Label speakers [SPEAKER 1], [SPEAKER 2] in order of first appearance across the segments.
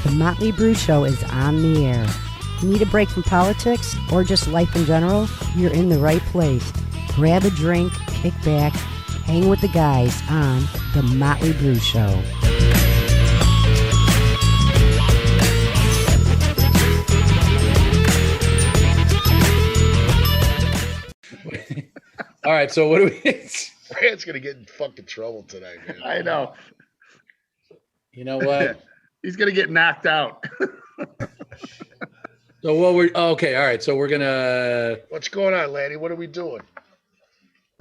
[SPEAKER 1] The Motley Brew Show is on the air. Need a break from politics or just life in general? You're in the right place. Grab a drink, kick back, hang with the guys on The Motley Brew Show.
[SPEAKER 2] All right, so what do we...
[SPEAKER 3] Brand's going to get in fucking trouble tonight, man.
[SPEAKER 4] I know.
[SPEAKER 2] You know what?
[SPEAKER 4] He's going to get knocked out.
[SPEAKER 2] So what we're... okay, all right, so we're going to...
[SPEAKER 3] What's going on, Lanny? What are we doing?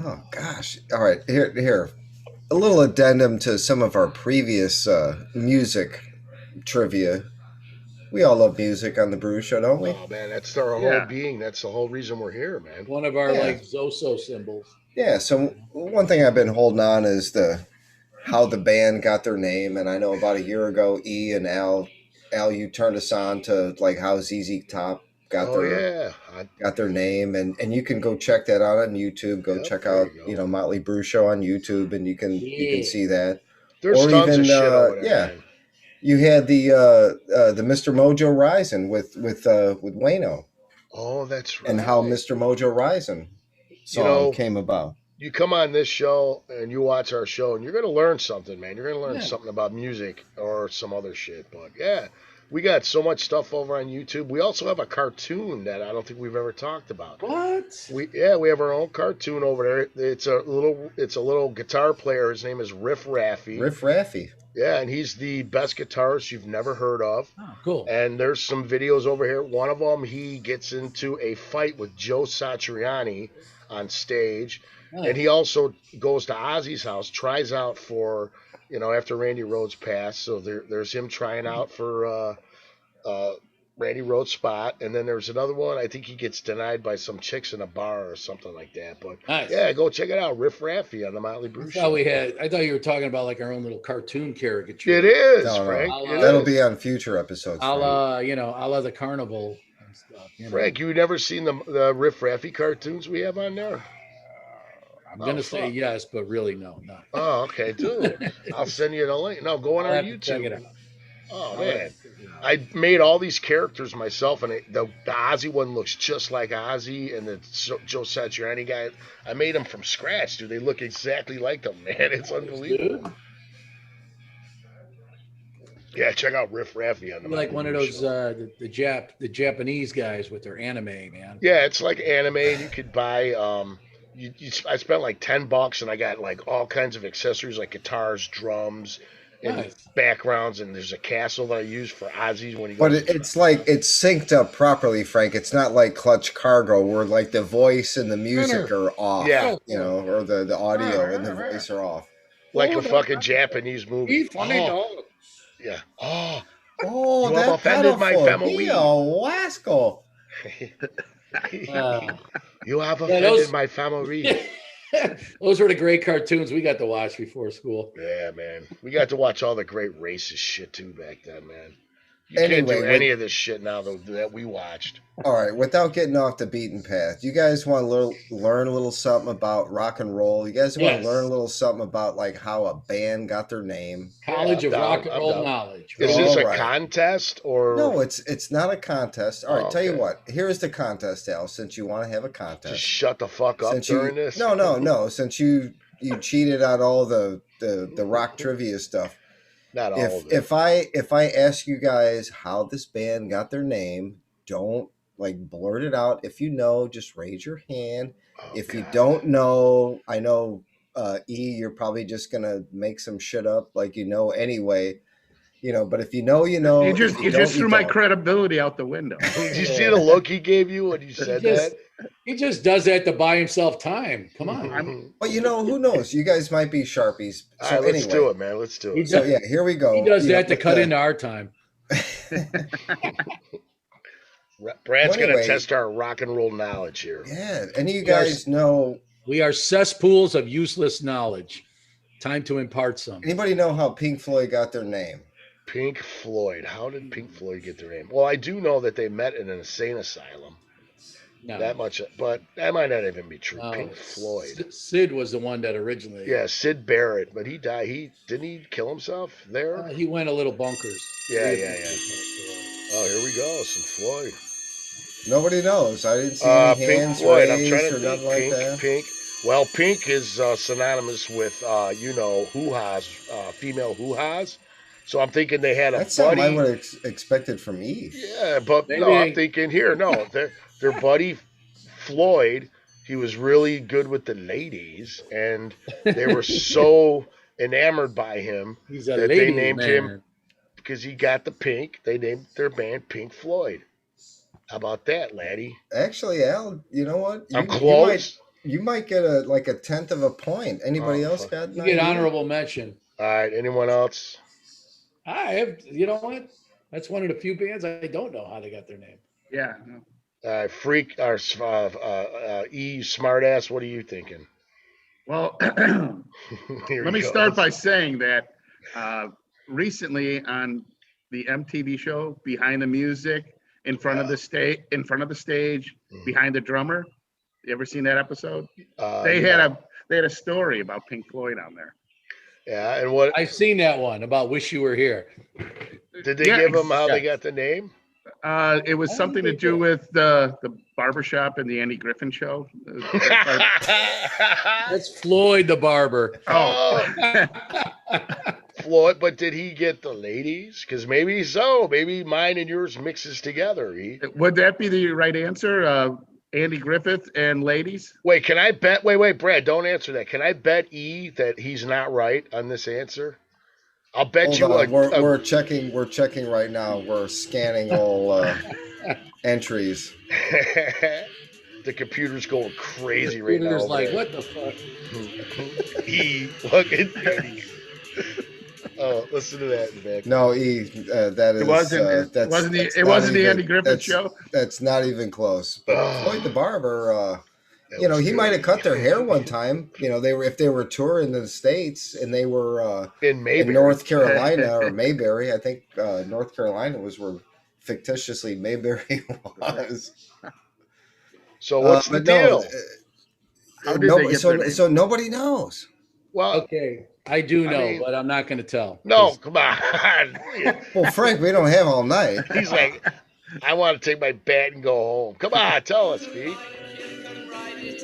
[SPEAKER 5] Oh, gosh. All right, here. A little addendum to some of our previous music trivia. We all love music on the Brew Show, don't we?
[SPEAKER 3] Oh, man, that's our whole being. That's the whole reason we're here, man.
[SPEAKER 2] One of our, like, Zoso symbols.
[SPEAKER 5] Yeah, so one thing I've been holding on is how the band got their name. And I know about a year ago, E and Al, you turned us on to, like, how ZZ Top got their name. And you can go check that out on YouTube. Go check out, Motley Brew Show on YouTube, and you can see that.
[SPEAKER 3] There's tons of shit over there, man.
[SPEAKER 5] You had the Mr. Mojo Rising with Wayno.
[SPEAKER 3] Oh, that's right.
[SPEAKER 5] And how Mr. Mojo Rising song came about.
[SPEAKER 3] You come on this show and you watch our show, and you're going to learn something, man. You're going to learn something about music or some other shit. But yeah, we got so much stuff over on YouTube. We also have a cartoon that I don't think we've ever talked about.
[SPEAKER 2] What?
[SPEAKER 3] We have our own cartoon over there. It's a little guitar player. His name is Riff Raffy.
[SPEAKER 5] Riff Raffy.
[SPEAKER 3] Yeah, and he's the best guitarist you've never heard of.
[SPEAKER 2] Oh, cool.
[SPEAKER 3] And there's some videos over here. One of them, he gets into a fight with Joe Satriani on stage. Nice. And he also goes to Ozzy's house, tries out for, after Randy Rhoads passed. So there's him trying out for Randy Rhoads' spot. And then there's another one. I think he gets denied by some chicks in a bar or something like that. But
[SPEAKER 2] nice.
[SPEAKER 3] Yeah, go check it out. Riff Raffy on the Motley Brew Show.
[SPEAKER 2] I thought you were talking about like our own little cartoon caricature.
[SPEAKER 3] It is, Frank.
[SPEAKER 5] That'll be on future episodes.
[SPEAKER 2] A la the carnival and stuff.
[SPEAKER 3] Frank, you never seen the Riff Raffy cartoons we have on there?
[SPEAKER 2] I'm going to say yes, but really no.
[SPEAKER 3] Oh, okay, dude. I'll send you the link. No, go on our YouTube.
[SPEAKER 2] Check it out.
[SPEAKER 3] Oh, man. I made all these characters myself, and the Ozzy one looks just like Ozzy, and the Joe Satriani guy, I made them from scratch, dude. They look exactly like them, man. It's unbelievable. Dude. Yeah, check out Riff Raffy on the
[SPEAKER 2] like one of those the Japanese guys with their anime, man.
[SPEAKER 3] Yeah, it's like anime. You could buy I spent like $10 and I got like all kinds of accessories like guitars, drums, and backgrounds, and there's a castle that I use for Ozzy when he goes.
[SPEAKER 5] But it's like it's synced up properly, Frank. It's not like Clutch Cargo where like the voice and the music are off.
[SPEAKER 3] Yeah.
[SPEAKER 5] Or the audio and the voice are off.
[SPEAKER 3] Like a fucking Japanese movie. Yeah. Oh, you have offended my family.
[SPEAKER 5] Wasco.
[SPEAKER 3] You have offended my family.
[SPEAKER 2] Those were the great cartoons we got to watch before school.
[SPEAKER 3] Yeah, man. We got to watch all the great racist shit too back then, man. You can't do any of this shit now that we watched.
[SPEAKER 5] All right, without getting off the beaten path, you guys want to learn a little something about rock and roll? You guys want to learn a little something about like how a band got their name?
[SPEAKER 2] College of rock and roll knowledge.
[SPEAKER 3] Right? Is this a contest or
[SPEAKER 5] no? It's not a contest. All right, tell you what. Here's the contest, Al. Since you want to have a contest,
[SPEAKER 3] just shut the fuck up during this.
[SPEAKER 5] No. Since you cheated on all the rock trivia stuff.
[SPEAKER 3] Not all of it.
[SPEAKER 5] If I ask you guys how this band got their name, don't like blurt it out. If you know, just raise your hand. If you don't know, I know E, you're probably just gonna make some shit up like anyway. But if you know, you know.
[SPEAKER 4] You just threw my credibility out the window.
[SPEAKER 3] Did you see the look he gave you when you said that?
[SPEAKER 2] He just does that to buy himself time. Come on.
[SPEAKER 5] But who knows? You guys might be Sharpies. So
[SPEAKER 3] all right, let's do it, man. Let's do it.
[SPEAKER 5] So yeah, here we go.
[SPEAKER 2] He does that to cut into our time.
[SPEAKER 3] Brad's going to test our rock and roll knowledge here.
[SPEAKER 5] Yeah, and you guys know.
[SPEAKER 2] We are cesspools of useless knowledge. Time to impart some.
[SPEAKER 5] Anybody know how Pink Floyd got their name?
[SPEAKER 3] Pink Floyd. How did Pink Floyd get their name? Well, I do know that they met in an insane asylum.
[SPEAKER 2] No.
[SPEAKER 3] that much, but that might not even be true.
[SPEAKER 2] No.
[SPEAKER 3] Pink Floyd.
[SPEAKER 2] Sid was the one that originally.
[SPEAKER 3] Yeah, Sid Barrett, but he died. Didn't he kill himself there?
[SPEAKER 2] He went a little bonkers.
[SPEAKER 3] Yeah. Oh, here we go. Some Floyd.
[SPEAKER 5] Nobody knows. I didn't see any
[SPEAKER 3] Pink
[SPEAKER 5] hands
[SPEAKER 3] Floyd. I'm
[SPEAKER 5] raised
[SPEAKER 3] trying
[SPEAKER 5] or
[SPEAKER 3] to think.
[SPEAKER 5] nothing like that.
[SPEAKER 3] Pink. Well, Pink is synonymous with hoo-has, female hoo-has. So I'm thinking they had a
[SPEAKER 5] That's something I
[SPEAKER 3] buddy.
[SPEAKER 5] would have expected from Eve.
[SPEAKER 3] Yeah, but
[SPEAKER 2] Maybe
[SPEAKER 3] no, I'm thinking here. No, their buddy Floyd. He was really good with the ladies, and they were so enamored by him
[SPEAKER 2] He's a
[SPEAKER 3] that
[SPEAKER 2] ladies
[SPEAKER 3] they named
[SPEAKER 2] man.
[SPEAKER 3] him because he got the pink. They named their band Pink Floyd. How about that, laddie?
[SPEAKER 5] Actually, Al, you know what?
[SPEAKER 3] I'm close.
[SPEAKER 5] You might get a 1/10 of a point. Anybody else
[SPEAKER 3] fuck.
[SPEAKER 5] got?
[SPEAKER 2] You get honorable mention.
[SPEAKER 3] All right. Anyone else?
[SPEAKER 2] I have. You know what? That's one of the few bands I don't know how they got their name.
[SPEAKER 4] Yeah. No.
[SPEAKER 3] Freak or E smartass. What are you thinking?
[SPEAKER 4] Well,
[SPEAKER 3] Here
[SPEAKER 4] let
[SPEAKER 3] he
[SPEAKER 4] me start
[SPEAKER 3] goes.
[SPEAKER 4] by saying that recently on the MTV show Behind the Music, in front of the stage, behind the drummer. You ever seen that episode? They had a story about Pink Floyd on there.
[SPEAKER 3] Yeah, and what
[SPEAKER 2] I've seen that one about "Wish You Were Here."
[SPEAKER 3] did they give them? How they got the name?
[SPEAKER 4] It was something to do with the barbershop and the Andy Griffin show.
[SPEAKER 2] That's Floyd the barber.
[SPEAKER 4] Oh,
[SPEAKER 3] Floyd, but did he get the ladies? Because maybe so. Maybe mine and yours mixes together.
[SPEAKER 4] would that be the right answer? Andy Griffith and ladies?
[SPEAKER 3] Wait, can I bet? Wait, Brad, don't answer that. Can I bet E that he's not right on this answer? I'll bet
[SPEAKER 5] Hold
[SPEAKER 3] you.
[SPEAKER 5] on. We're checking. We're checking right now. We're scanning all entries.
[SPEAKER 3] The computer's going crazy right now.
[SPEAKER 2] Computer's
[SPEAKER 3] over
[SPEAKER 2] like,
[SPEAKER 3] there.
[SPEAKER 2] what the fuck?
[SPEAKER 3] E, look at Andy. Oh, listen to that in the back.
[SPEAKER 5] No, E. That is.
[SPEAKER 4] It wasn't.
[SPEAKER 5] That's,
[SPEAKER 4] it wasn't the Andy Griffith
[SPEAKER 5] that's,
[SPEAKER 4] show.
[SPEAKER 5] That's not even close. But Floyd the barber.
[SPEAKER 3] That was
[SPEAKER 5] he
[SPEAKER 3] good.
[SPEAKER 5] might have cut their hair one time. If they were touring in the States and they were
[SPEAKER 3] in Mayberry.
[SPEAKER 5] in North Carolina or Mayberry. I think North Carolina was where fictitiously Mayberry was.
[SPEAKER 3] So what's the deal?
[SPEAKER 4] How did they get their name?
[SPEAKER 5] So nobody knows.
[SPEAKER 3] Well,
[SPEAKER 2] Okay, I do know, but I'm not going to tell.
[SPEAKER 3] no, come on.
[SPEAKER 5] Well, Frank, we don't have all night.
[SPEAKER 3] He's like, I want to take my bat and go home. Come on, tell us, Pete.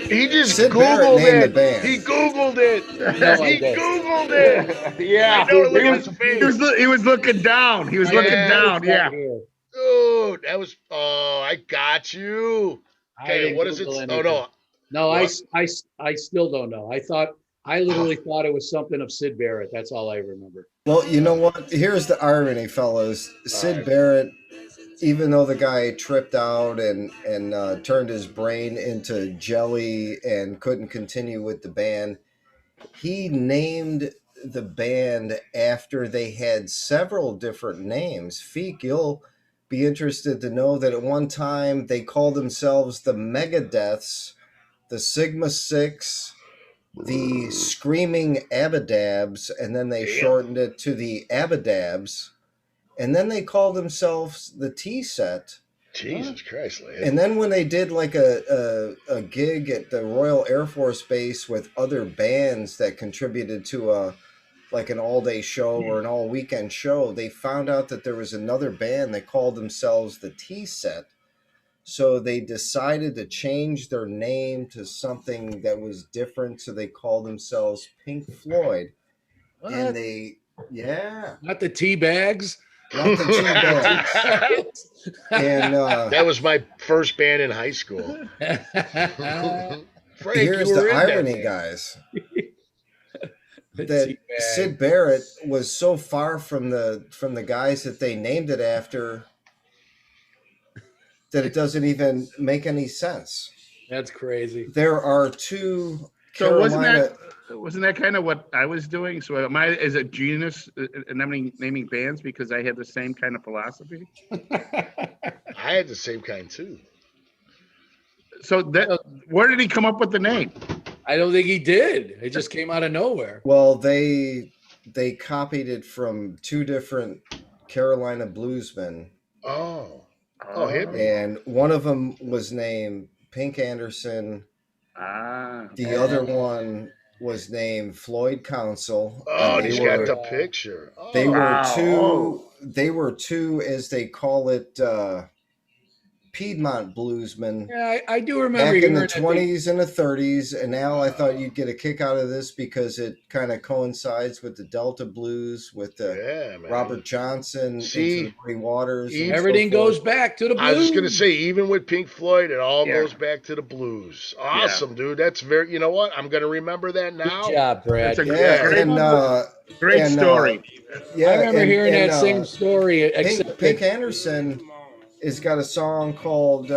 [SPEAKER 3] He just
[SPEAKER 5] Sid Barrett
[SPEAKER 3] Googled
[SPEAKER 5] named
[SPEAKER 3] it.
[SPEAKER 5] the band.
[SPEAKER 3] He Googled it.
[SPEAKER 2] No, I
[SPEAKER 3] He
[SPEAKER 2] did.
[SPEAKER 3] Googled it.
[SPEAKER 4] Yeah,
[SPEAKER 3] I know, look at his face.
[SPEAKER 4] he was looking down. He was looking down. Yeah.
[SPEAKER 3] Dude, that was. Oh, I got you. Okay, what is it? Oh no.
[SPEAKER 2] No,
[SPEAKER 3] What?
[SPEAKER 2] I still don't know. I literally thought it was something of Sid Barrett. That's all I remember.
[SPEAKER 5] Well, you know what? Here's the irony, fellas. Sid
[SPEAKER 3] right.
[SPEAKER 5] Barrett, even though the guy tripped out and turned his brain into jelly and couldn't continue with the band, he named the band after they had several different names. Feek, you'll be interested to know that at one time they called themselves the Megadeths, the Sigma Six, the Screaming Abadabs, and then they shortened it to the Abadabs, and then they called themselves the T-Set.
[SPEAKER 3] Jesus Christ, lad.
[SPEAKER 5] And then when they did like a gig at the Royal Air Force Base with other bands that contributed to like an all-day show or an all-weekend show, they found out that there was another band that called themselves the T-Set. So they decided to change their name to something that was different. So they called themselves Pink Floyd.
[SPEAKER 2] What?
[SPEAKER 5] And they,
[SPEAKER 2] Not the tea bags.
[SPEAKER 5] not the two bands. And
[SPEAKER 3] That was my first band in high school. Frank,
[SPEAKER 5] here's
[SPEAKER 3] you were
[SPEAKER 5] the
[SPEAKER 3] in that
[SPEAKER 5] irony,
[SPEAKER 3] band.
[SPEAKER 5] guys.
[SPEAKER 2] The
[SPEAKER 5] That
[SPEAKER 2] tea bag.
[SPEAKER 5] Sid Barrett was so far from the guys that they named it after that it doesn't even make any sense.
[SPEAKER 2] That's crazy.
[SPEAKER 5] There are two
[SPEAKER 4] So
[SPEAKER 5] Carolina.
[SPEAKER 4] wasn't that kind of what I was doing? So am I as a genius naming bands because I had the same kind of philosophy?
[SPEAKER 3] I had the same kind too.
[SPEAKER 4] So where did he come up with the name?
[SPEAKER 2] I don't think he did. It just came out of nowhere.
[SPEAKER 5] Well, they copied it from two different Carolina bluesmen,
[SPEAKER 3] Oh, hit me.
[SPEAKER 5] and one of them was named Pink Anderson.
[SPEAKER 4] Ah,
[SPEAKER 5] The other one was named Floyd Council.
[SPEAKER 3] Oh,
[SPEAKER 5] and
[SPEAKER 3] he's got the picture. Oh,
[SPEAKER 5] They were
[SPEAKER 4] Wow.
[SPEAKER 5] two. They were two, as they call it, Piedmont bluesmen
[SPEAKER 2] Yeah, I do remember
[SPEAKER 5] back in
[SPEAKER 2] hearing
[SPEAKER 5] the
[SPEAKER 2] that they-
[SPEAKER 5] 20s and the 30s. And now I thought you'd get a kick out of this because it kind of coincides with the Delta blues, with the
[SPEAKER 3] yeah, man.
[SPEAKER 5] Robert Johnson,
[SPEAKER 3] See,
[SPEAKER 5] Into the Muddy Waters. and so
[SPEAKER 2] everything
[SPEAKER 5] forth.
[SPEAKER 2] goes back to the blues.
[SPEAKER 3] I was just gonna say, even with Pink Floyd, it all
[SPEAKER 4] Yeah.
[SPEAKER 3] goes back to the blues. Awesome, dude. That's very. You know what? I'm gonna remember that now.
[SPEAKER 2] Good job, Brad.
[SPEAKER 4] That's a
[SPEAKER 5] Yeah,
[SPEAKER 4] great, great
[SPEAKER 5] and,
[SPEAKER 4] story.
[SPEAKER 5] Yeah,
[SPEAKER 2] I remember hearing that
[SPEAKER 5] and,
[SPEAKER 2] same story. Except
[SPEAKER 5] Pink Anderson has got a song called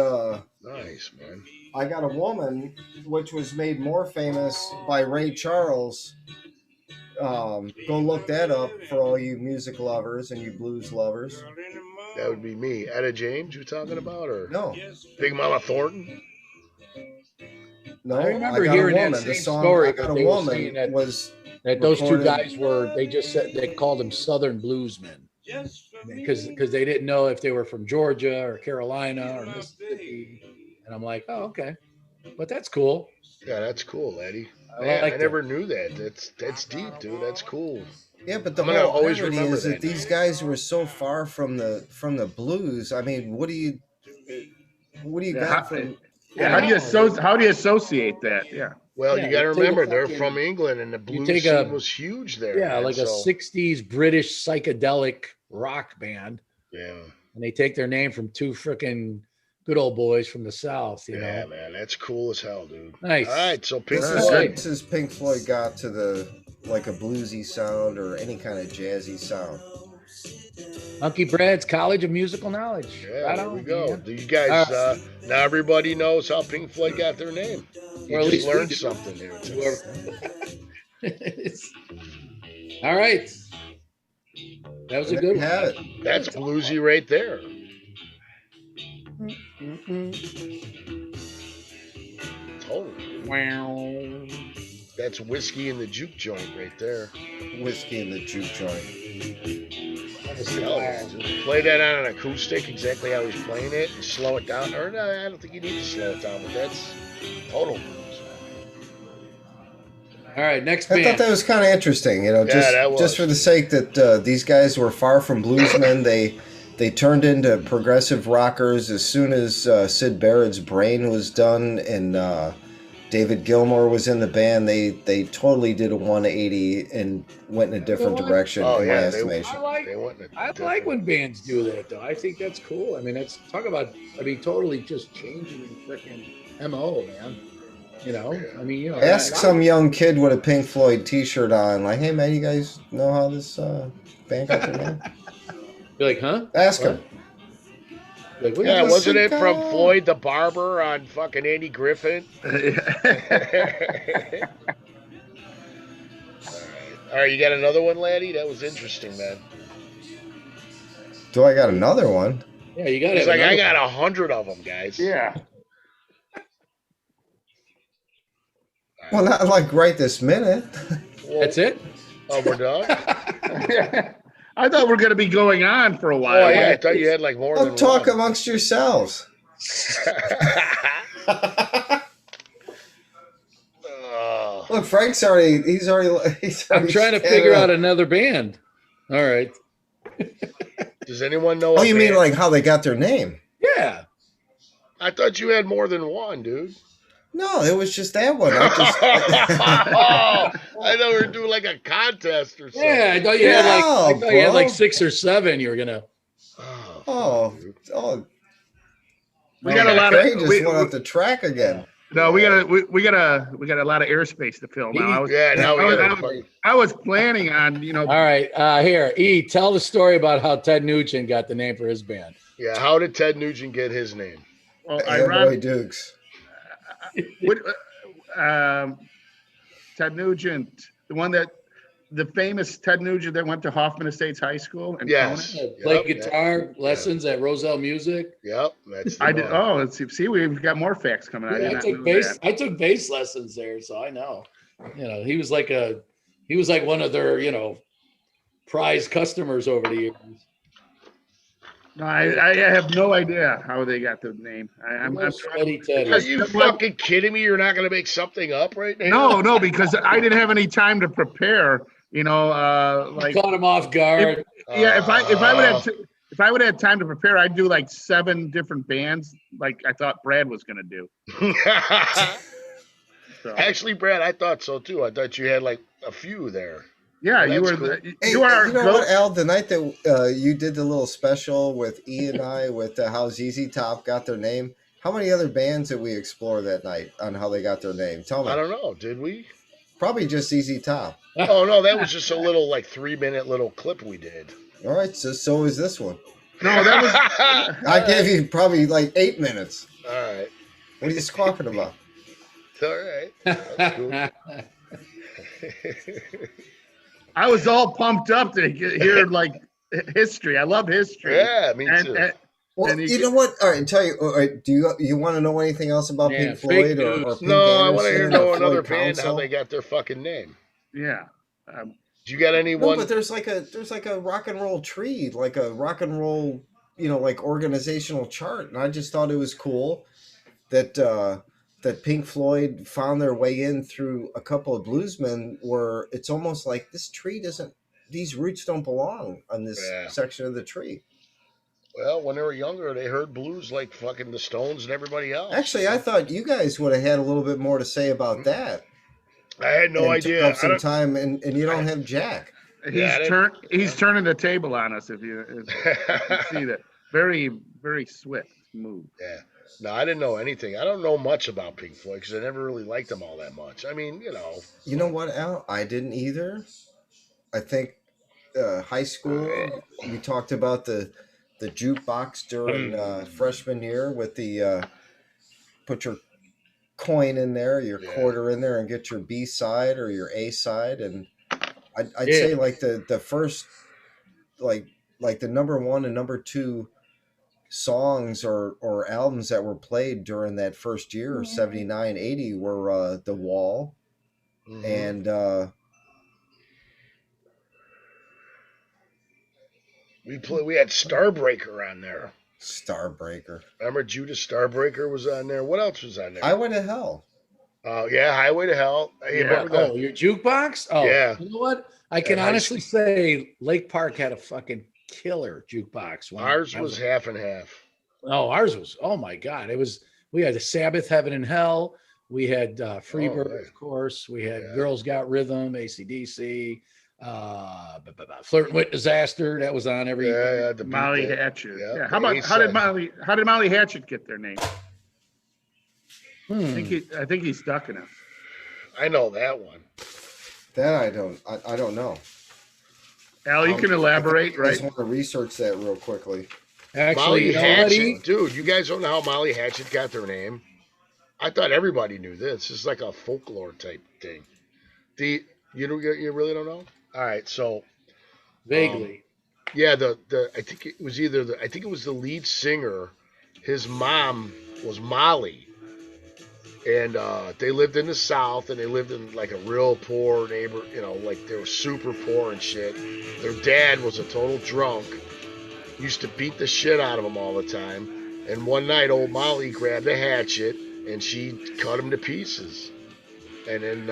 [SPEAKER 3] Nice, man.
[SPEAKER 5] I Got a Woman, which was made more famous by Ray Charles. Go look that up for all you music lovers and you blues lovers.
[SPEAKER 3] That would be me. Etta James, you talking about, or
[SPEAKER 5] No,
[SPEAKER 3] Big Mama Thornton?
[SPEAKER 5] no,
[SPEAKER 2] I remember
[SPEAKER 5] Got a
[SPEAKER 2] hearing that
[SPEAKER 5] Woman.
[SPEAKER 2] same
[SPEAKER 5] The song
[SPEAKER 2] story,
[SPEAKER 5] I Got
[SPEAKER 2] but
[SPEAKER 5] a
[SPEAKER 2] they were
[SPEAKER 5] Woman
[SPEAKER 2] saying that-
[SPEAKER 5] was
[SPEAKER 2] that those two
[SPEAKER 5] recorded-
[SPEAKER 2] guys were, they just said, they called them Southern bluesmen because they didn't know if they were from Georgia or Carolina or Mississippi. And I'm like, oh, okay. But that's cool.
[SPEAKER 3] Yeah, that's cool, Eddie.
[SPEAKER 2] I
[SPEAKER 3] Man,
[SPEAKER 2] like
[SPEAKER 3] I never knew that. That's deep, dude. That's cool.
[SPEAKER 5] Yeah, but the
[SPEAKER 3] I'm gonna
[SPEAKER 5] whole
[SPEAKER 3] always
[SPEAKER 5] irony
[SPEAKER 3] remember
[SPEAKER 5] is that
[SPEAKER 3] that.
[SPEAKER 5] these guys were so far from the blues. I mean, what do you got from?
[SPEAKER 4] Yeah, how do you associate that? Yeah.
[SPEAKER 3] Well,
[SPEAKER 2] Yeah,
[SPEAKER 3] you got to
[SPEAKER 2] you take a
[SPEAKER 3] remember they're
[SPEAKER 2] fucking-
[SPEAKER 3] from England, and the blues
[SPEAKER 2] take a-
[SPEAKER 3] scene was huge there.
[SPEAKER 2] Yeah,
[SPEAKER 3] man,
[SPEAKER 2] like a
[SPEAKER 3] so-
[SPEAKER 2] 60s British psychedelic rock band.
[SPEAKER 3] Yeah,
[SPEAKER 2] And they take their name from two freaking good old boys from the South, you
[SPEAKER 3] yeah,
[SPEAKER 2] know?
[SPEAKER 3] man, that's cool as hell, dude.
[SPEAKER 2] Nice.
[SPEAKER 3] All right, so Pink
[SPEAKER 5] This
[SPEAKER 2] All
[SPEAKER 5] is
[SPEAKER 2] right.
[SPEAKER 3] Floyd.
[SPEAKER 5] this is Pink Floyd got to the like a bluesy sound or any kind of jazzy sound.
[SPEAKER 2] Monkey Brad's College of Musical Knowledge.
[SPEAKER 3] Yeah,
[SPEAKER 2] Right
[SPEAKER 3] there
[SPEAKER 2] on,
[SPEAKER 3] we go.
[SPEAKER 2] man.
[SPEAKER 3] Do you guys? Now everybody knows how Pink Floyd got their name. You
[SPEAKER 2] Or at
[SPEAKER 3] just
[SPEAKER 2] least we
[SPEAKER 3] learned
[SPEAKER 2] do.
[SPEAKER 3] something here. Today.
[SPEAKER 2] All right. That was a
[SPEAKER 5] There
[SPEAKER 2] good
[SPEAKER 5] you have
[SPEAKER 2] one.
[SPEAKER 5] it.
[SPEAKER 3] That's bluesy right there. Totally.
[SPEAKER 2] Wow.
[SPEAKER 3] That's whiskey in the juke joint right there.
[SPEAKER 5] Whiskey in the juke joint.
[SPEAKER 3] Hell yeah, dude. Play that on an acoustic, exactly how he's playing it, and slow it down. Or no, I don't think you need to slow it down, but that's total blues.
[SPEAKER 2] All right, next
[SPEAKER 5] I thought
[SPEAKER 2] band.
[SPEAKER 5] that was kind of interesting,
[SPEAKER 3] Yeah, that was.
[SPEAKER 5] just for the sake that these guys were far from bluesmen. They turned into progressive rockers as soon as Syd Barrett's Brain was done and David Gilmour was in the band. They totally did a 180 and went in a different direction
[SPEAKER 3] Oh,
[SPEAKER 5] in
[SPEAKER 3] yeah,
[SPEAKER 5] my
[SPEAKER 3] they-
[SPEAKER 5] estimation.
[SPEAKER 3] They went in a
[SPEAKER 2] I
[SPEAKER 3] different-
[SPEAKER 2] like when bands do that, though. I think that's cool. I mean, that's talk about. I mean, totally just changing the freaking MO, man. You know, I mean, you know.
[SPEAKER 5] Ask some young kid with a Pink Floyd T-shirt on, like, "Hey man, you guys know how this band got their name?"
[SPEAKER 2] Be like, huh?
[SPEAKER 5] Ask him.
[SPEAKER 2] Like, what
[SPEAKER 3] Yeah,
[SPEAKER 2] is
[SPEAKER 3] wasn't it
[SPEAKER 5] Listen,
[SPEAKER 3] from
[SPEAKER 5] God.
[SPEAKER 3] Floyd the Barber on fucking Andy Griffin? All right, you got another one, laddie? That was interesting, man.
[SPEAKER 5] Do I got another one?
[SPEAKER 2] Yeah, you got it.
[SPEAKER 3] He's like, I got 100 of them, guys.
[SPEAKER 4] Yeah.
[SPEAKER 5] Well, not like right this minute.
[SPEAKER 3] Well,
[SPEAKER 2] That's it.
[SPEAKER 3] Oh, we're done?
[SPEAKER 4] I thought we were going to be going on for a while.
[SPEAKER 3] Oh, yeah, I thought you had like more
[SPEAKER 5] Well,
[SPEAKER 3] than
[SPEAKER 5] talk
[SPEAKER 3] one.
[SPEAKER 5] amongst yourselves.
[SPEAKER 3] Oh,
[SPEAKER 5] Look, Frank's already. He's already.
[SPEAKER 2] I'm trying to figure out another band. All right.
[SPEAKER 3] does anyone know?
[SPEAKER 5] Oh,
[SPEAKER 3] a
[SPEAKER 5] you mean
[SPEAKER 3] band?
[SPEAKER 5] like how they got their name?
[SPEAKER 2] Yeah.
[SPEAKER 3] I thought you had more than one, dude.
[SPEAKER 5] No, it was just that one. I just,
[SPEAKER 3] Oh, I thought we were doing like a contest or something.
[SPEAKER 2] Yeah, I thought you had like I
[SPEAKER 5] No,
[SPEAKER 2] thought you had like
[SPEAKER 5] bro.
[SPEAKER 2] 6 or 7. You were gonna.
[SPEAKER 5] oh,
[SPEAKER 3] dude.
[SPEAKER 5] oh.
[SPEAKER 4] We got a lot of.
[SPEAKER 5] Crane just
[SPEAKER 4] We,
[SPEAKER 5] went off the track again.
[SPEAKER 4] no, we got a lot of airspace to fill now.
[SPEAKER 3] Now we
[SPEAKER 4] I was-
[SPEAKER 3] got
[SPEAKER 4] I was planning on,
[SPEAKER 2] All right. Here, E. Tell the story about how Ted Nugent got the name for his band.
[SPEAKER 3] Yeah, how did Ted Nugent get his name?
[SPEAKER 4] well,
[SPEAKER 5] Yeah, boy Dukes.
[SPEAKER 4] what, Ted Nugent, the famous Ted Nugent that went to Hoffman Estates High School in
[SPEAKER 3] Yes.
[SPEAKER 4] Kona?
[SPEAKER 2] Played
[SPEAKER 3] Yep,
[SPEAKER 2] guitar lessons at Roselle Music.
[SPEAKER 3] Yep, that's the
[SPEAKER 4] I did.
[SPEAKER 3] one.
[SPEAKER 4] Oh, let's see. We've got more facts coming out.
[SPEAKER 2] Yeah,
[SPEAKER 4] I
[SPEAKER 2] I
[SPEAKER 4] did not
[SPEAKER 2] took
[SPEAKER 4] know
[SPEAKER 2] bass.
[SPEAKER 4] that.
[SPEAKER 2] I took bass lessons there, so I know. You know, he was like one of their prized customers over the years.
[SPEAKER 4] No, I have no idea how they got the name. I'm
[SPEAKER 2] Sweaty Teddy.
[SPEAKER 3] Are you fucking kidding me? You're not going to make something up right now?
[SPEAKER 4] No, because I didn't have any time to prepare. Like
[SPEAKER 2] Caught him off guard.
[SPEAKER 4] if I would have time to prepare, I'd do like 7 different bands, like I thought Brad was going to do. So.
[SPEAKER 3] Actually, Brad, I thought so too. I thought you had like a few there.
[SPEAKER 4] Yeah,
[SPEAKER 3] well,
[SPEAKER 4] you were.
[SPEAKER 3] Cool.
[SPEAKER 5] You know what, Al? The night that you did the little special with E and I with how ZZ Top got their name, how many other bands did we explore that night on how they got their name? Tell me.
[SPEAKER 3] I don't know. Did we?
[SPEAKER 5] Probably just ZZ Top.
[SPEAKER 3] Oh no, that was just a little like 3-minute little clip we did.
[SPEAKER 5] All right, so is this one.
[SPEAKER 4] No, that was.
[SPEAKER 5] I gave you probably like 8 minutes.
[SPEAKER 3] All right.
[SPEAKER 5] What are you squawking about?
[SPEAKER 3] All right. That's cool.
[SPEAKER 4] I was all pumped up to hear like history. I love history.
[SPEAKER 3] Yeah, me too.
[SPEAKER 5] Well, you know what? All right, tell you. All right, do you want to know anything else about Pink Floyd or Pink
[SPEAKER 3] No, I want to hear another
[SPEAKER 5] Floyd
[SPEAKER 3] band
[SPEAKER 5] Council?
[SPEAKER 3] how they got their fucking name.
[SPEAKER 4] Yeah.
[SPEAKER 3] Do you got anyone?
[SPEAKER 5] No, but there's like a rock and roll tree, like a rock and roll, like organizational chart, and I just thought it was cool that that Pink Floyd found their way in through a couple of bluesmen, where it's almost like this tree doesn't, these roots don't belong on this section of the tree.
[SPEAKER 3] Well, when they were younger, they heard blues like fucking the Stones and everybody else.
[SPEAKER 5] Actually, I thought you guys would have had a little bit more to say about that.
[SPEAKER 3] I had no idea.
[SPEAKER 5] Took up some time, and you don't have Jack.
[SPEAKER 4] He's turning the table on us. If you see that, very very swift move.
[SPEAKER 3] Yeah. No, I didn't know anything. I don't know much about Pink Floyd because I never really liked them all that much. I mean,
[SPEAKER 5] You know what, Al? I didn't either. I think high school, we talked about the jukebox during freshman year with the put your coin in there, your quarter in there, and get your B side or your A side, and I'd say like the first like the number 1 and number 2 songs or albums that were played during that first year, 79, 80, were The Wall and
[SPEAKER 3] we had Starbreaker on there.
[SPEAKER 5] Starbreaker.
[SPEAKER 3] Remember Judas Starbreaker was on there? What else was on there?
[SPEAKER 5] Highway to Hell.
[SPEAKER 3] Oh, yeah, Highway to Hell.
[SPEAKER 2] Your jukebox? Oh,
[SPEAKER 3] yeah.
[SPEAKER 2] You know what? I can honestly say Lake Park had a fucking killer jukebox.
[SPEAKER 3] Ours was half and half.
[SPEAKER 2] Oh, ours was, oh my God. We had the Sabbath, Heaven and Hell. We had Freebird, of course. We had Girls Got Rhythm, AC/DC, Flirting with Disaster. That was on every.
[SPEAKER 4] Molly Hatchet. Yeah. How did Molly Hatchet get their name? I think he's ducking us.
[SPEAKER 3] I know that one.
[SPEAKER 5] That I don't know.
[SPEAKER 4] Al, you can elaborate, right?
[SPEAKER 5] I just want to research that real quickly.
[SPEAKER 2] Actually,
[SPEAKER 3] Molly Hatchet, dude, you guys don't know how Molly Hatchet got their name? I thought everybody knew this. It's like a folklore type thing. You really don't know? All right, so
[SPEAKER 2] vaguely.
[SPEAKER 3] I think it was the lead singer. His mom was Molly. And they lived in the South, and they lived in like a real poor neighbor, like they were super poor and shit. Their dad was a total drunk, used to beat the shit out of them all the time. And one night, old Molly grabbed a hatchet and she cut him to pieces. And then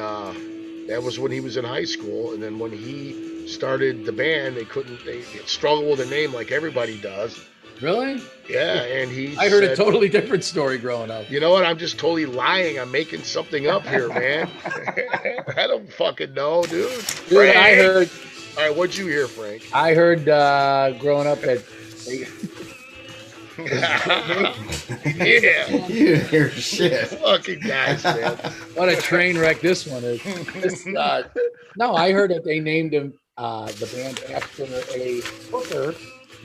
[SPEAKER 3] that was when he was in high school. And then when he started the band, they struggled with a name like everybody does.
[SPEAKER 2] Really?
[SPEAKER 3] Yeah, and
[SPEAKER 2] I heard a totally different story growing up.
[SPEAKER 3] You know what? I'm just totally lying. I'm making something up here, man. I don't fucking know, dude.
[SPEAKER 2] Dude, I heard.
[SPEAKER 3] All right, what'd you hear, Frank?
[SPEAKER 2] I heard growing up at.
[SPEAKER 3] Yeah.
[SPEAKER 5] You didn't hear shit.
[SPEAKER 3] Fucking guys, man.
[SPEAKER 2] What a train wreck this one is. No, I heard that they named him the band after a hooker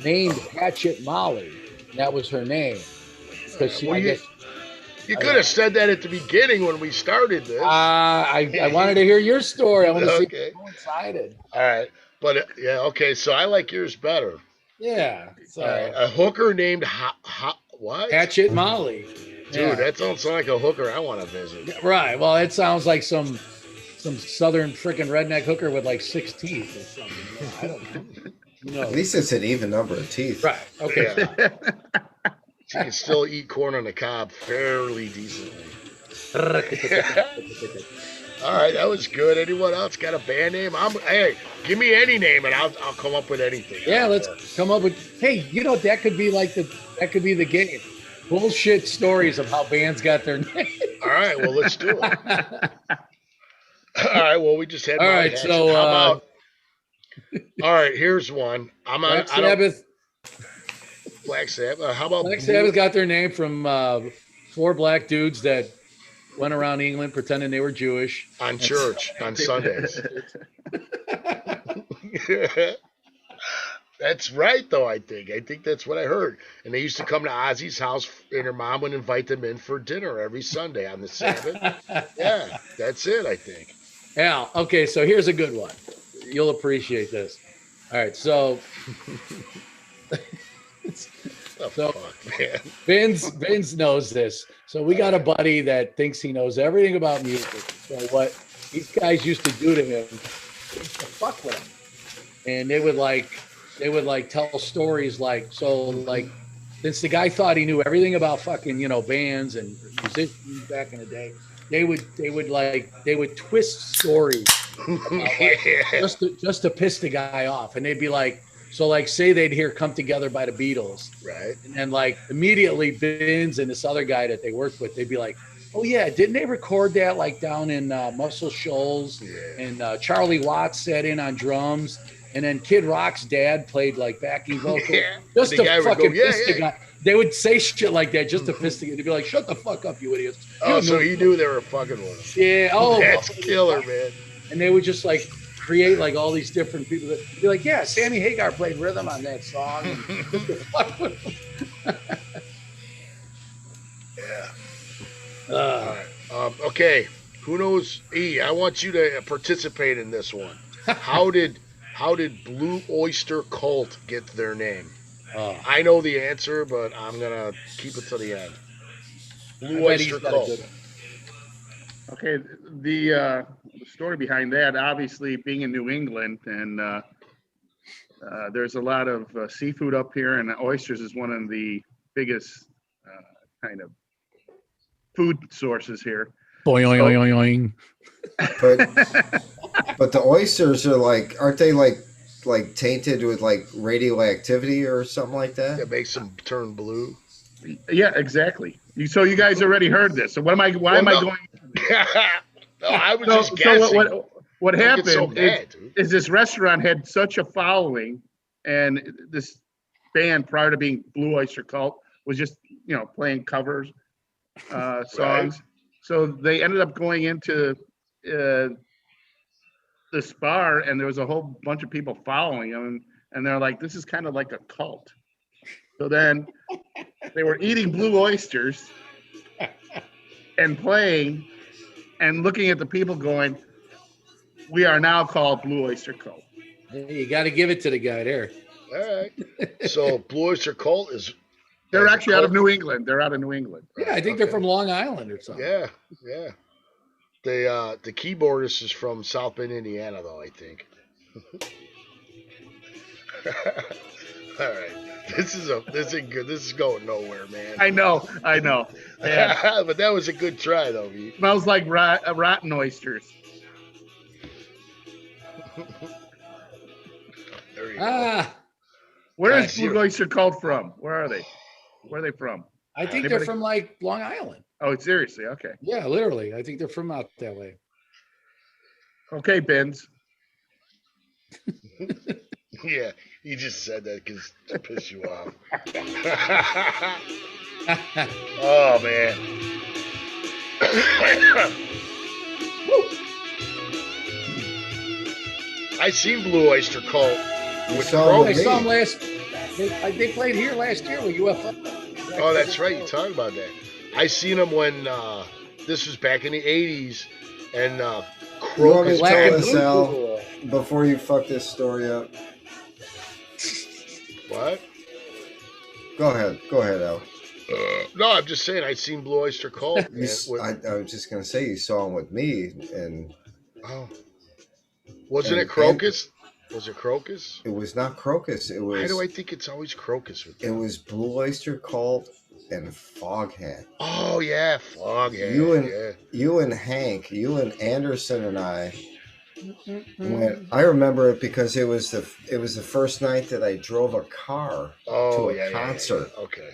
[SPEAKER 2] named Patchett Molly. That was her name. Because
[SPEAKER 3] you could have said that at the beginning when we started this.
[SPEAKER 2] I wanted to hear your story. I want to see if you're so excited.
[SPEAKER 3] All right. But okay, so I like yours better.
[SPEAKER 2] Yeah. So,
[SPEAKER 3] right. A hooker named what?
[SPEAKER 2] Patchett Molly.
[SPEAKER 3] Dude, that don't sound like a hooker I want to visit.
[SPEAKER 2] Right. Well, it sounds like some southern freaking redneck hooker with like 6 teeth or something. I don't know.
[SPEAKER 5] At least it's an even number of teeth.
[SPEAKER 2] Right. Okay.
[SPEAKER 3] Yeah. She can still eat corn on the cob fairly decently. All right, that was good. Anyone else got a band name? Hey, give me any name and I'll come up with anything.
[SPEAKER 2] Yeah, let's come up with. Hey, that could be the game. Bullshit stories of how bands got their name.
[SPEAKER 3] All right, well let's do it. All right, well we just had.
[SPEAKER 2] All right, so
[SPEAKER 3] how about? All right, here's one.
[SPEAKER 2] Black Sabbath.
[SPEAKER 3] Black Sabbath. How about
[SPEAKER 2] Black Sabbath got their name from 4 black dudes that went around England pretending they were Jewish
[SPEAKER 3] on church on Sundays. That's right, though. I think that's what I heard. And they used to come to Ozzy's house, and her mom would invite them in for dinner every Sunday on the Sabbath. Yeah, that's it. I think.
[SPEAKER 2] Yeah. Okay. So here's a good one. You'll appreciate this. All right. So. Vince knows this. So we got a buddy that thinks he knows everything about music. So what these guys used to do to him, they used to fuck with him, and they would tell stories like, since the guy thought he knew everything about fucking bands and musicians back in the day, they would twist stories about, just to piss the guy off, and they'd be like. So, say they'd hear "Come Together" by the Beatles,
[SPEAKER 3] right?
[SPEAKER 2] And immediately, Vince and this other guy that they worked with, they'd be like, "Oh yeah, didn't they record that down in Muscle Shoals?"
[SPEAKER 3] Yeah.
[SPEAKER 2] And Charlie Watts sat in on drums, and then Kid Rock's dad played backing vocals, just to fucking piss the guy. They would say shit like that just to piss the guy. They'd be like, "Shut the fuck up, you idiots!"
[SPEAKER 3] So he knew they were fucking with him.
[SPEAKER 2] Yeah. Oh,
[SPEAKER 3] that's killer, man.
[SPEAKER 2] And they would just create all these different people that be like, yeah, Sammy Hagar played rhythm on that song.
[SPEAKER 3] Yeah. All right. Okay. Who knows? E, I want you to participate in this one. How did Blue Oyster Cult get their name? I know the answer, but I'm gonna keep it to the end. Blue Oyster Cult.
[SPEAKER 4] Okay, the story behind that, obviously being in New England, and there's a lot of seafood up here, and oysters is one of the biggest kind of food sources here.
[SPEAKER 2] Boing.
[SPEAKER 5] But the oysters are aren't they tainted with radioactivity or something like that?
[SPEAKER 3] That makes them turn blue.
[SPEAKER 4] Yeah, exactly. So you guys already heard this. So why am I going?
[SPEAKER 3] No, I was just guessing.
[SPEAKER 4] So what happened is this restaurant had such a following, and this band prior to being Blue Oyster Cult was just playing covers songs. Right. So they ended up going into this bar, and there was a whole bunch of people following them, and they're like, "This is kind of like a cult." So then they were eating blue oysters and playing and looking at the people going, "We are now called Blue Oyster Cult."
[SPEAKER 2] Hey, you got to give it to the guy there.
[SPEAKER 3] All right. So Blue Oyster Cult is...
[SPEAKER 4] They're actually out of New England. They're out of New England.
[SPEAKER 2] Yeah, I think they're from Long Island or something.
[SPEAKER 3] Yeah. The keyboardist is from South Bend, Indiana, though, I think. All right. This is good. This is going nowhere, man.
[SPEAKER 4] I know.
[SPEAKER 3] But that was a good try, though. V.
[SPEAKER 4] Smells like rotten oysters.
[SPEAKER 3] There you go.
[SPEAKER 4] Where is Blue Oyster Cult from? Where are they? Where are they from?
[SPEAKER 2] I think they're from Long Island.
[SPEAKER 4] Oh, seriously? Okay.
[SPEAKER 2] Yeah, literally. I think they're from out that way.
[SPEAKER 4] Okay, Benz.
[SPEAKER 3] Yeah, he just said that to piss you off. Oh, man. I seen Blue Oyster Cult.
[SPEAKER 5] I saw
[SPEAKER 2] them last. They played here last year with UFO.
[SPEAKER 3] Oh, that's right. You talking about that? I seen them when this was back in the '80s, and
[SPEAKER 5] Crocus told us, Al, before you fuck this story up.
[SPEAKER 3] What?
[SPEAKER 5] Go ahead, Al.
[SPEAKER 3] No, I'm just saying I seen Blue Oyster Cult.
[SPEAKER 5] I was just gonna say you saw him with me, and
[SPEAKER 3] wasn't it Crocus? Was it Crocus?
[SPEAKER 5] It was not Crocus. It was.
[SPEAKER 3] Why do I think it's always Crocus with
[SPEAKER 5] It
[SPEAKER 3] them?
[SPEAKER 5] was Blue Oyster Cult and Foghat.
[SPEAKER 3] Oh yeah, Foghat.
[SPEAKER 5] You and Hank, you and Anderson and I went. I remember it because it was the first night that I drove a car to a concert.
[SPEAKER 3] Yeah. Okay.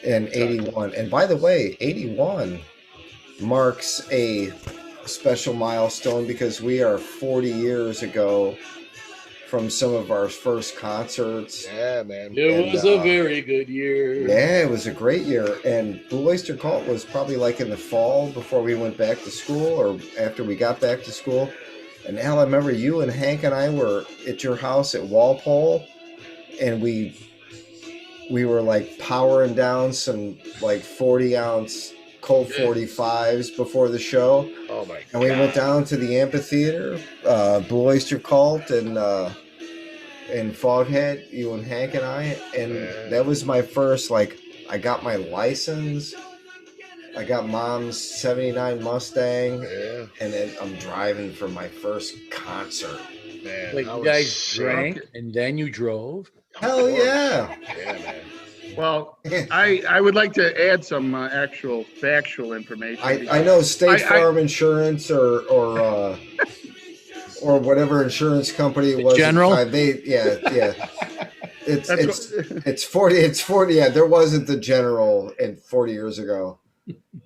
[SPEAKER 5] In 81. And by the way, 81 marks a special milestone because we are 40 years ago from some of our first concerts.
[SPEAKER 3] Yeah, man.
[SPEAKER 2] It was a very good year.
[SPEAKER 5] Yeah, it was a great year. And Blue Oyster Cult was probably like in the fall before we went back to school or after we got back to school. And Al, I remember you and Hank and I were at your house at Walpole, and we were like powering down some like 40-ounce Colt 45s before the show.
[SPEAKER 3] Oh my god.
[SPEAKER 5] And we went down to the amphitheater, Blue Oyster Cult and Foghat, you and Hank and I, and that was my first, like, I got my license, I got Mom's 79 Mustang, and then I'm driving for my first concert.
[SPEAKER 3] Man,
[SPEAKER 2] Wait, you guys drank and then you drove?
[SPEAKER 5] Hell yeah.
[SPEAKER 3] Yeah, man.
[SPEAKER 4] Well, I would like to add some actual factual information.
[SPEAKER 5] I know State Farm Insurance or whatever insurance company it was.
[SPEAKER 2] General?
[SPEAKER 5] At the time. It's 40. Yeah, there wasn't the General 40 years ago.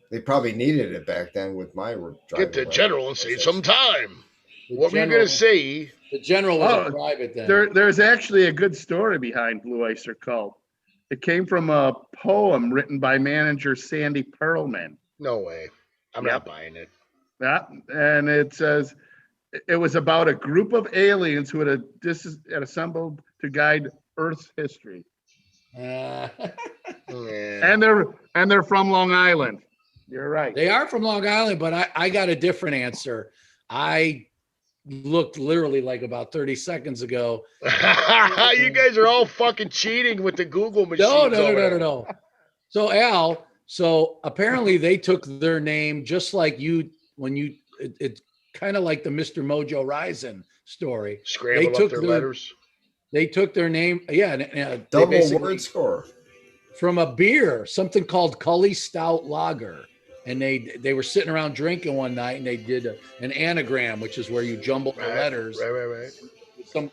[SPEAKER 5] They probably needed it back then with my driving.
[SPEAKER 3] Get the General and save some time. What were you going to say?
[SPEAKER 2] The General was a private then.
[SPEAKER 4] There's actually a good story behind Blue Oyster Cult. It came from a poem written by manager Sandy Pearlman.
[SPEAKER 3] No way. I'm not buying it.
[SPEAKER 4] Yeah, and it says it was about a group of aliens who had assembled to guide Earth's history.
[SPEAKER 3] Yeah.
[SPEAKER 4] And they're from Long Island. You're right.
[SPEAKER 2] They are from Long Island, but I got a different answer. I looked literally like about 30 seconds ago.
[SPEAKER 3] You guys are all fucking cheating with the Google machine.
[SPEAKER 2] No. So Al, apparently they took their name just like you it's kind of like the Mr. Mojo Rising story.
[SPEAKER 3] Scramble up their letters.
[SPEAKER 2] They took their name,
[SPEAKER 5] double word score
[SPEAKER 2] from a beer, something called Cully Stout Lager. And they were sitting around drinking one night, and they did an anagram, which is where you jumble the letters.
[SPEAKER 3] Right.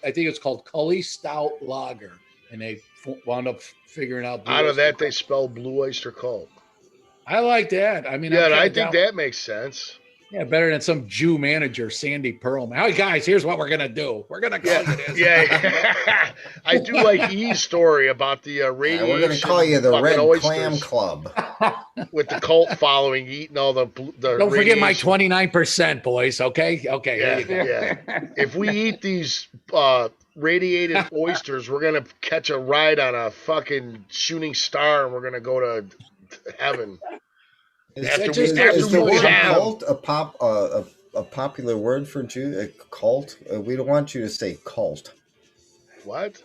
[SPEAKER 2] I think it's called Cully Stout Lager, and they wound up figuring out.
[SPEAKER 3] Out of that, they spelled Blue Oyster Cult.
[SPEAKER 2] I like that. I mean,
[SPEAKER 3] I think that makes sense.
[SPEAKER 2] Yeah, better than some Jew manager, Sandy Pearlman. Hey, guys, here's what we're going to do. We're going to call you this.
[SPEAKER 3] Yeah. I do like E's story about the radiation.
[SPEAKER 5] We're going to call you the Red Clam Club.
[SPEAKER 3] With the cult following, eating all the
[SPEAKER 2] Don't forget my 29%, boys, okay? Okay,
[SPEAKER 3] yeah. If we eat these radiated oysters, we're going to catch a ride on a fucking shooting star, and we're going to go to heaven.
[SPEAKER 5] Is the word cult a popular word for Jew? A cult? We don't want you to say cult.
[SPEAKER 3] What?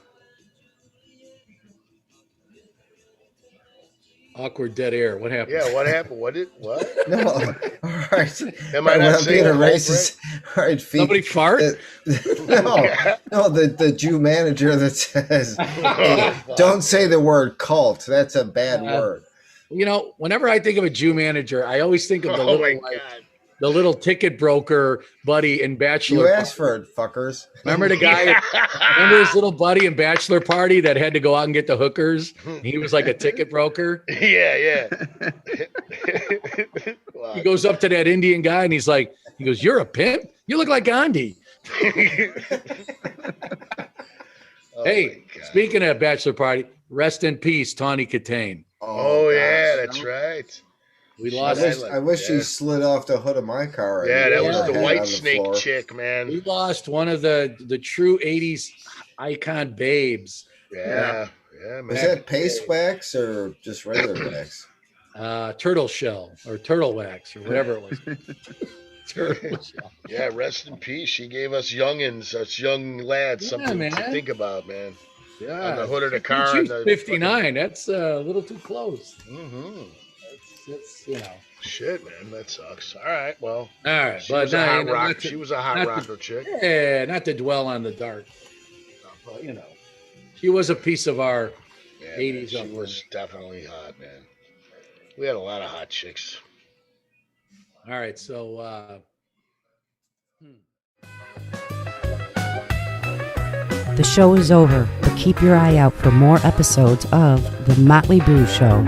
[SPEAKER 2] Awkward dead air. What happened?
[SPEAKER 3] Yeah, what happened? What?
[SPEAKER 5] No. All right.
[SPEAKER 3] Am I not saying
[SPEAKER 5] being a racist? All right,
[SPEAKER 2] somebody fart?
[SPEAKER 5] No, the Jew manager that says, hey, don't say the word cult. That's a bad word.
[SPEAKER 2] You know, whenever I think of a Jew manager, I always think of the little ticket broker buddy in Bachelor.
[SPEAKER 5] You asked for it, fuckers.
[SPEAKER 2] Remember the guy? Remember his little buddy in Bachelor Party that had to go out and get the hookers? He was like a ticket broker.
[SPEAKER 3] Yeah.
[SPEAKER 2] He goes up to that Indian guy and he goes, "You're a pimp? You look like Gandhi." Hey, speaking of Bachelor Party, rest in peace, Tawny Katane.
[SPEAKER 3] Oh yeah, that's right.
[SPEAKER 2] We lost.
[SPEAKER 5] I wish she slid off the hood of my car.
[SPEAKER 3] Yeah, that was the White Snake chick, man.
[SPEAKER 2] We lost one of the true '80s icon babes.
[SPEAKER 3] Yeah, man.
[SPEAKER 5] Was that paste wax or just regular wax?
[SPEAKER 2] Turtle shell or turtle wax or whatever it was. Turtle shell.
[SPEAKER 3] Yeah, rest in peace. She gave us youngins, us young lads, something to think about, man.
[SPEAKER 2] Yeah,
[SPEAKER 3] on the hood of the car.
[SPEAKER 2] She's 59. That's a little too close.
[SPEAKER 3] Mm-hmm.
[SPEAKER 2] That's
[SPEAKER 3] Shit, man, that sucks. All right, well.
[SPEAKER 2] All right,
[SPEAKER 3] she was a hot rocker chick.
[SPEAKER 2] Yeah, not to dwell on the dark. but she was a piece of our
[SPEAKER 3] Yeah,
[SPEAKER 2] 80s
[SPEAKER 3] man, she
[SPEAKER 2] upbringing.
[SPEAKER 3] was definitely hot, man. We had a lot of hot chicks.
[SPEAKER 2] All right, so
[SPEAKER 1] The show is over, but keep your eye out for more episodes of The Motley Brew Show.